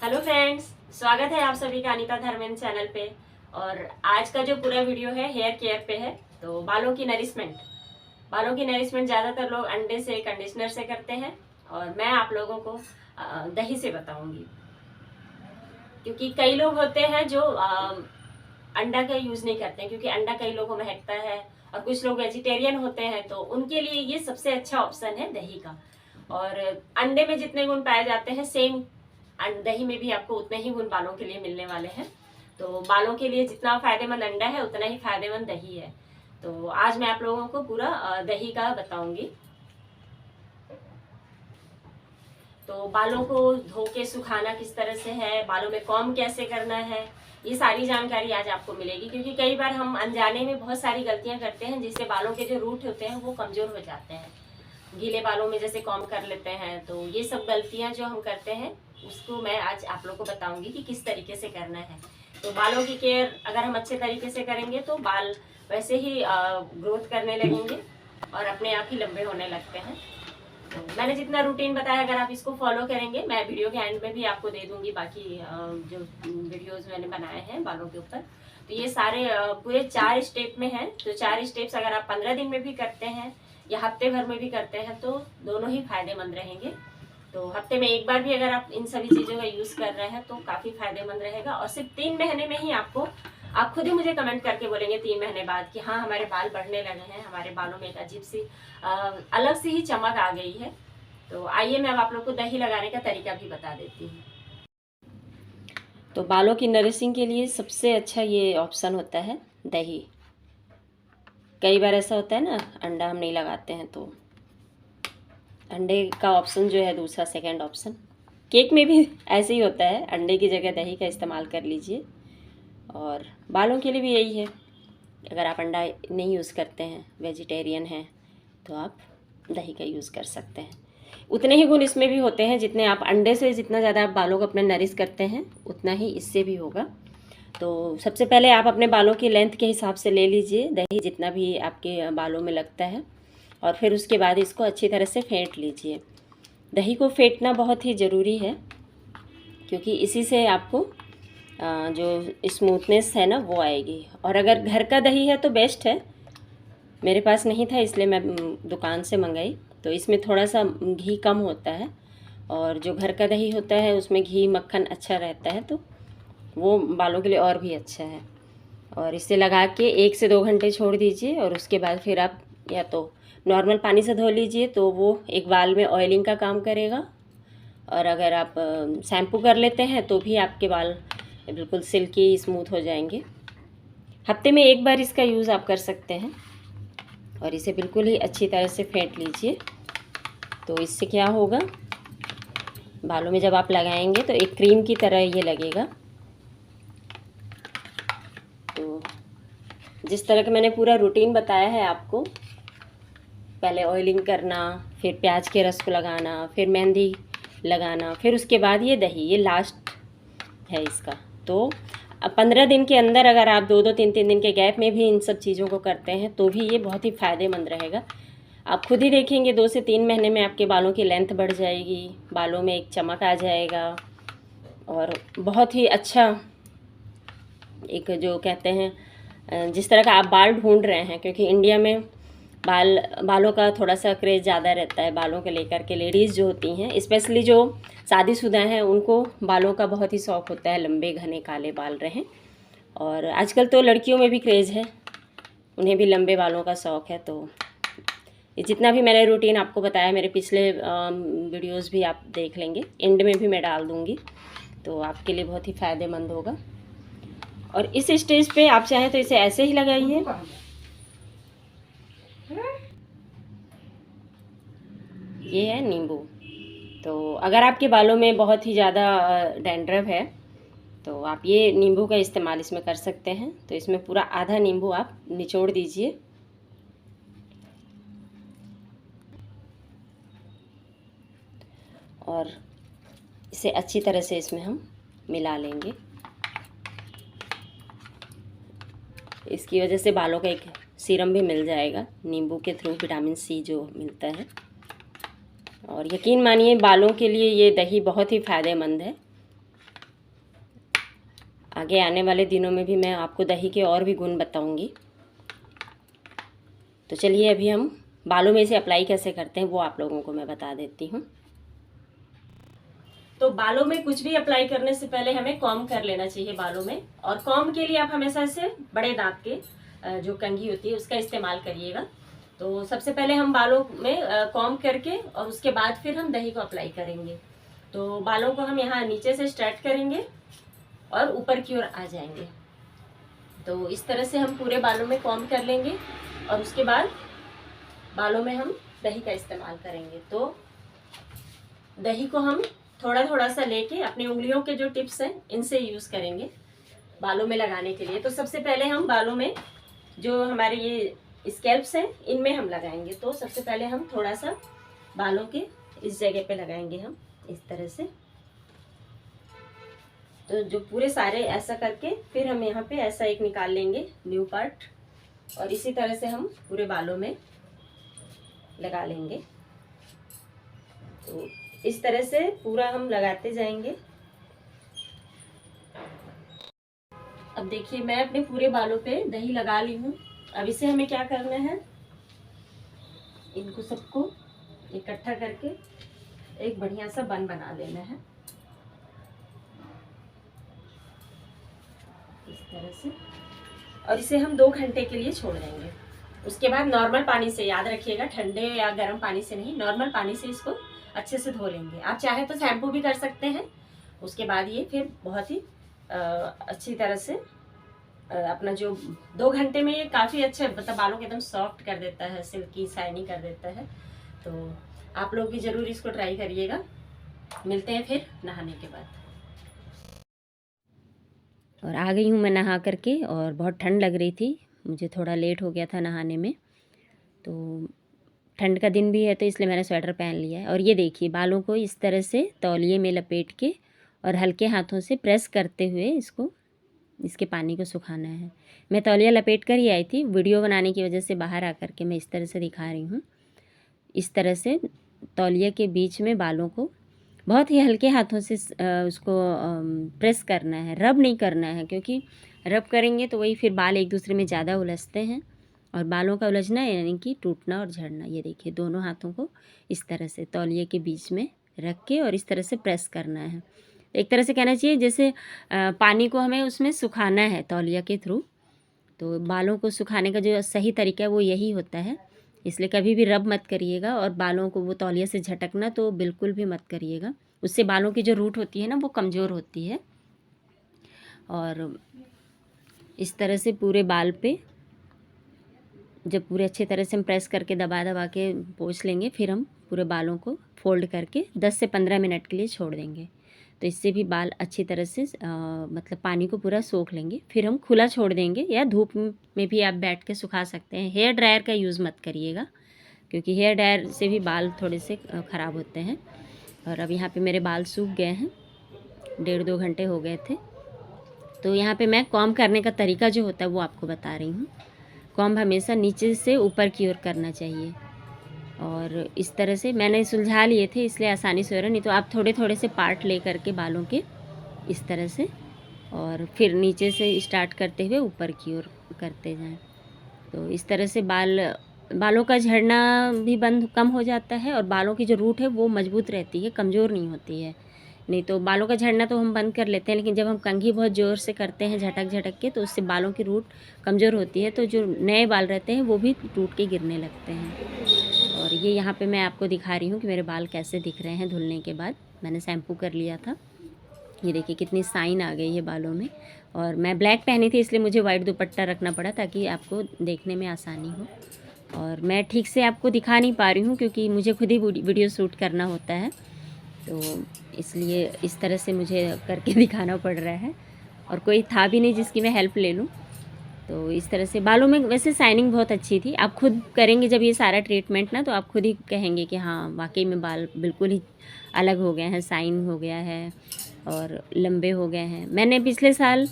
Hello friends, स्वागत है आप सभी का अनीता धर्मेंद्र चैनल पे। और आज का जो पूरा वीडियो है हेयर केयर पे है। तो बालों की नरिशमेंट ज़्यादातर लोग अंडे से, कंडीशनर से करते हैं और मैं आप लोगों को दही से बताऊंगी। क्योंकि कई लोग होते हैं जो अंडा का यूज़ नहीं करते हैं, क्योंकि अंडा कई लोगों को महकता है और कुछ लोग वेजिटेरियन होते हैं, तो उनके लिए ये सबसे अच्छा ऑप्शन है दही का। और अंडे में जितने गुण पाए जाते हैं सेम दही में भी आपको उतने ही गुण बालों के लिए मिलने वाले हैं। तो बालों के लिए जितना फायदेमंद अंडा है उतना ही फायदेमंद दही है। तो आज मैं आप लोगों को पूरा दही का बताऊंगी। तो बालों को धो के सुखाना किस तरह से है, बालों में कॉम्ब कैसे करना है, ये सारी जानकारी आज आपको मिलेगी। क्योंकि कई बार हम अनजाने में बहुत सारी गलतियां करते हैं, जिससे बालों के जो रूट होते हैं वो कमजोर हो जाते हैं। गीले बालों में जैसे कॉम्ब कर लेते हैं, तो ये सब गलतियां जो हम करते हैं उसको मैं आज आप लोग को बताऊंगी कि किस तरीके से करना है। तो बालों की केयर अगर हम अच्छे तरीके से करेंगे तो बाल वैसे ही ग्रोथ करने लगेंगे और अपने आप ही लंबे होने लगते हैं। तो मैंने जितना रूटीन बताया, अगर आप इसको फॉलो करेंगे, मैं वीडियो के एंड में भी आपको दे दूंगी बाकी जो वीडियोस मैंने बनाए हैं बालों के ऊपर। तो ये सारे पूरे 4 स्टेप में हैं। तो 4 स्टेप्स अगर आप 15 दिन में भी करते हैं या हफ्ते भर में भी करते हैं तो दोनों ही फायदेमंद रहेंगे। तो हफ्ते में एक बार भी अगर आप इन सभी चीज़ों का यूज़ कर रहे हैं तो काफ़ी फायदेमंद रहेगा। और सिर्फ 3 महीने में ही आपको, आप खुद ही मुझे कमेंट करके बोलेंगे 3 महीने बाद कि हाँ हमारे बाल बढ़ने लगे हैं, हमारे बालों में एक अजीब सी अलग सी ही चमक आ गई है। तो आइए मैं अब आप लोग को दही लगाने का तरीका भी बता देती हूँ। तो बालों की नरिशिंग के लिए सबसे अच्छा ये ऑप्शन होता है दही। कई बार ऐसा होता है ना, अंडा हम नहीं लगाते हैं तो अंडे का ऑप्शन जो है दूसरा, सेकंड ऑप्शन। केक में भी ऐसे ही होता है, अंडे की जगह दही का इस्तेमाल कर लीजिए। और बालों के लिए भी यही है, अगर आप अंडा नहीं यूज़ करते हैं, वेजिटेरियन हैं, तो आप दही का यूज़ कर सकते हैं। उतने ही गुण इसमें भी होते हैं जितने आप अंडे से, जितना ज़्यादा आप बालों को अपने नरिश करते हैं उतना ही इससे भी होगा। तो सबसे पहले आप अपने बालों की लेंथ के हिसाब से ले लीजिए दही, जितना भी आपके बालों में लगता है, और फिर उसके बाद इसको अच्छी तरह से फेंट लीजिए। दही को फेंटना बहुत ही ज़रूरी है, क्योंकि इसी से आपको जो स्मूथनेस है ना वो आएगी। और अगर घर का दही है तो बेस्ट है। मेरे पास नहीं था इसलिए मैं दुकान से मंगाई। तो इसमें थोड़ा सा घी कम होता है, और जो घर का दही होता है उसमें घी मक्खन अच्छा रहता है, तो वो बालों के लिए और भी अच्छा है। और इसे लगा के 1 से 2 घंटे छोड़ दीजिए, और उसके बाद फिर आप या तो नॉर्मल पानी से धो लीजिए, तो वो एक बाल में ऑयलिंग का काम करेगा। और अगर आप शैम्पू कर लेते हैं तो भी आपके बाल बिल्कुल सिल्की स्मूथ हो जाएंगे। हफ्ते में एक बार इसका यूज़ आप कर सकते हैं। और इसे बिल्कुल ही अच्छी तरह से फेंट लीजिए। तो इससे क्या होगा, बालों में जब आप लगाएंगे तो एक क्रीम की तरह ये लगेगा। तो जिस तरह का मैंने पूरा रूटीन बताया है आपको, पहले ऑयलिंग करना, फिर प्याज के रस को लगाना, फिर मेहंदी लगाना, फिर उसके बाद ये दही, ये लास्ट है इसका। तो 15 दिन के अंदर अगर आप 2-2, 3-3 दिन के गैप में भी इन सब चीज़ों को करते हैं तो भी ये बहुत ही फ़ायदेमंद रहेगा। आप खुद ही देखेंगे 2 से 3 महीने में आपके बालों की लेंथ बढ़ जाएगी, बालों में एक चमक आ जाएगा, और बहुत ही अच्छा एक जो कहते हैं जिस तरह का आप बाल ढूंढ रहे हैं, क्योंकि इंडिया में बालों का थोड़ा सा क्रेज़ ज़्यादा रहता है। बालों के लेकर के लेडीज़ जो होती हैं, स्पेशली जो शादीशुदा हैं, उनको बालों का बहुत ही शौक़ होता है, लंबे घने काले बाल रहें। और आजकल तो लड़कियों में भी क्रेज़ है, उन्हें भी लंबे बालों का शौक़ है। तो ये जितना भी मैंने रूटीन आपको बताया, मेरे पिछले वीडियोज़ भी आप देख लेंगे, एंड में भी मैं डाल दूँगी, तो आपके लिए बहुत ही फ़ायदेमंद होगा। और इस स्टेज पे आप चाहें तो इसे ऐसे ही लगाइए। ये है नींबू। तो अगर आपके बालों में बहुत ही ज़्यादा डैंड्रफ है तो आप ये नींबू का इस्तेमाल इसमें कर सकते हैं। तो इसमें पूरा आधा नींबू आप निचोड़ दीजिए, और इसे अच्छी तरह से इसमें हम मिला लेंगे। इसकी वजह से बालों का एक सीरम भी मिल जाएगा नींबू के थ्रू, विटामिन सी जो मिलता है। और यकीन मानिए बालों के लिए ये दही बहुत ही फ़ायदेमंद है। आगे आने वाले दिनों में भी मैं आपको दही के और भी गुण बताऊंगी। तो चलिए अभी हम बालों में इसे अप्लाई कैसे करते हैं वो आप लोगों को मैं बता देती हूँ। तो बालों में कुछ भी अप्लाई करने से पहले हमें कॉम्ब कर लेना चाहिए बालों में। और कॉम्ब के लिए आप हमेशा से बड़े दांत के जो कंघी होती है उसका इस्तेमाल करिएगा। तो सबसे पहले हम बालों में कॉम्ब करके और उसके बाद फिर हम दही को अप्लाई करेंगे। तो बालों को हम यहाँ नीचे से स्टार्ट करेंगे और ऊपर की ओर आ जाएंगे। तो इस तरह से हम पूरे बालों में कॉम्ब कर लेंगे और उसके बाद बालों में हम दही का इस्तेमाल करेंगे। तो दही को हम थोड़ा थोड़ा सा लेके अपनी उंगलियों के जो टिप्स हैं इनसे यूज़ करेंगे बालों में लगाने के लिए। तो सबसे पहले हम बालों में जो हमारे ये स्कैल्प्स हैं इनमें हम लगाएंगे। तो सबसे पहले हम थोड़ा सा बालों के इस जगह पे लगाएंगे हम इस तरह से। तो जो पूरे सारे ऐसा करके फिर हम यहाँ पे ऐसा एक निकाल लेंगे न्यू पार्ट और इसी तरह से हम पूरे बालों में लगा लेंगे। तो इस तरह से पूरा हम लगाते जाएंगे। अब देखिए मैं अपने पूरे बालों पे दही लगा ली हूँ। अब इसे हमें क्या करना है, इनको सबको इकट्ठा करके एक बढ़िया सा बन बना लेना है इस तरह से। और इसे हम 2 घंटे के लिए छोड़ देंगे। उसके बाद नॉर्मल पानी से, याद रखिएगा ठंडे या गर्म पानी से नहीं, नॉर्मल पानी से इसको अच्छे से धो लेंगे। आप चाहे तो शैम्पू भी कर सकते हैं। उसके बाद ये फिर बहुत ही अच्छी तरह से अपना जो 2 घंटे में ये काफ़ी अच्छा मतलब बालों को एकदम सॉफ्ट कर देता है, सिल्की शाइनी कर देता है। तो आप लोग भी ज़रूर इसको ट्राई करिएगा। मिलते हैं फिर नहाने के बाद। और आ गई हूँ मैं नहा करके और बहुत ठंड लग रही थी, मुझे थोड़ा लेट हो गया था नहाने में। तो ठंड का दिन भी है तो इसलिए मैंने स्वेटर पहन लिया है। और ये देखिए बालों को इस तरह से तौलिए में लपेट के और हल्के हाथों से प्रेस करते हुए इसके पानी को सुखाना है। मैं तौलिया लपेट कर ही आई थी, वीडियो बनाने की वजह से बाहर आकर के मैं इस तरह से दिखा रही हूँ। इस तरह से तौलिया के बीच में बालों को बहुत ही हल्के हाथों से उसको प्रेस करना है, रब नहीं करना है, क्योंकि रब करेंगे तो वही फिर बाल एक दूसरे में ज़्यादा उलझते हैं और बालों का उलझना यानी कि टूटना और झड़ना। ये देखिए दोनों हाथों को इस तरह से तौलिए के बीच में रख के और इस तरह से प्रेस करना है। एक तरह से कहना चाहिए जैसे पानी को हमें उसमें सुखाना है तौलिया के थ्रू। तो बालों को सुखाने का जो सही तरीका है वो यही होता है। इसलिए कभी भी रब मत करिएगा और बालों को वो तौलिया से झटकना तो बिल्कुल भी मत करिएगा। उससे बालों की जो रूट होती है ना वो कमज़ोर होती है। और इस तरह से पूरे बाल पे जब पूरे अच्छे तरह से हम प्रेस करके दबा दबा के पोंछ लेंगे, फिर हम पूरे बालों को फोल्ड करके 10 से 15 मिनट के लिए छोड़ देंगे। तो इससे भी बाल अच्छी तरह से मतलब पानी को पूरा सोख लेंगे। फिर हम खुला छोड़ देंगे या धूप में भी आप बैठ के सुखा सकते हैं। हेयर ड्रायर का यूज़ मत करिएगा क्योंकि हेयर ड्रायर से भी बाल थोड़े से ख़राब होते हैं। और अब यहाँ पे मेरे बाल सूख गए हैं, 1.5-2 घंटे हो गए थे। तो यहाँ पे मैं कॉम्ब करने का तरीका जो होता है वो आपको बता रही हूँ। कॉम्ब हमेशा नीचे से ऊपर की ओर करना चाहिए और इस तरह से मैंने सुलझा लिए थे इसलिए आसानी से हो रहा। नहीं तो आप थोड़े थोड़े से पार्ट ले करके बालों के इस तरह से और फिर नीचे से स्टार्ट करते हुए ऊपर की ओर करते जाएं। तो इस तरह से बालों का झड़ना भी कम हो जाता है और बालों की जो रूट है वो मजबूत रहती है, कमज़ोर नहीं होती है। नहीं तो बालों का झड़ना तो हम बंद कर लेते हैं, लेकिन जब हम कंघी बहुत ज़ोर से करते हैं झटक झटक के तो उससे बालों की रूट कमज़ोर होती है। तो जो नए बाल रहते हैं वो भी टूट के गिरने लगते हैं। और ये यहाँ पे मैं आपको दिखा रही हूँ कि मेरे बाल कैसे दिख रहे हैं धुलने के बाद। मैंने शैम्पू कर लिया था। ये देखिए कितनी शाइन आ गई है बालों में। और मैं ब्लैक पहनी थी इसलिए मुझे वाइट दुपट्टा रखना पड़ा ताकि आपको देखने में आसानी हो। और मैं ठीक से आपको दिखा नहीं पा रही हूँ क्योंकि मुझे खुद ही वीडियो शूट करना होता है, तो इसलिए इस तरह से मुझे करके दिखाना पड़ रहा है। और कोई था भी नहीं जिसकी मैं हेल्प ले लूँ। तो इस तरह से बालों में वैसे शाइनिंग बहुत अच्छी थी। आप खुद करेंगे जब ये सारा ट्रीटमेंट ना तो आप खुद ही कहेंगे कि हाँ वाकई में बाल बिल्कुल ही अलग हो गए हैं, शाइन हो गया है और लंबे हो गए हैं। मैंने पिछले साल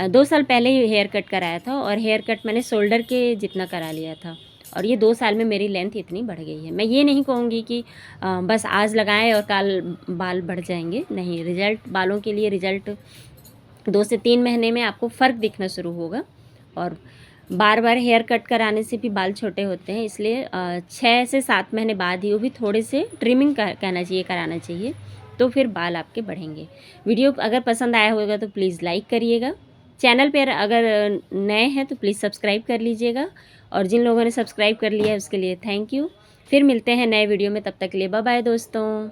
2 साल पहले ही हेयर कट कराया था और हेयर कट मैंने शोल्डर के जितना करा लिया था और ये 2 साल में मेरी लेंथ इतनी बढ़ गई है। मैं ये नहीं कहूँगी कि बस आज लगाएं और कल बाल बढ़ जाएंगे, नहीं। रिज़ल्ट बालों के लिए रिज़ल्ट 2 से 3 महीने में आपको फ़र्क दिखना शुरू होगा। और बार बार हेयर कट कराने से भी बाल छोटे होते हैं, इसलिए 6 से 7 महीने बाद ही वो भी थोड़े से ट्रिमिंग कहना चाहिए, कराना चाहिए, तो फिर बाल आपके बढ़ेंगे। वीडियो अगर पसंद आया होगा तो प्लीज़ लाइक करिएगा। चैनल पर अगर नए हैं तो प्लीज़ सब्सक्राइब कर लीजिएगा, और जिन लोगों ने सब्सक्राइब कर लिया है उसके लिए थैंक यू। फिर मिलते हैं नए वीडियो में, तब तक के लिए बाय बाय दोस्तों।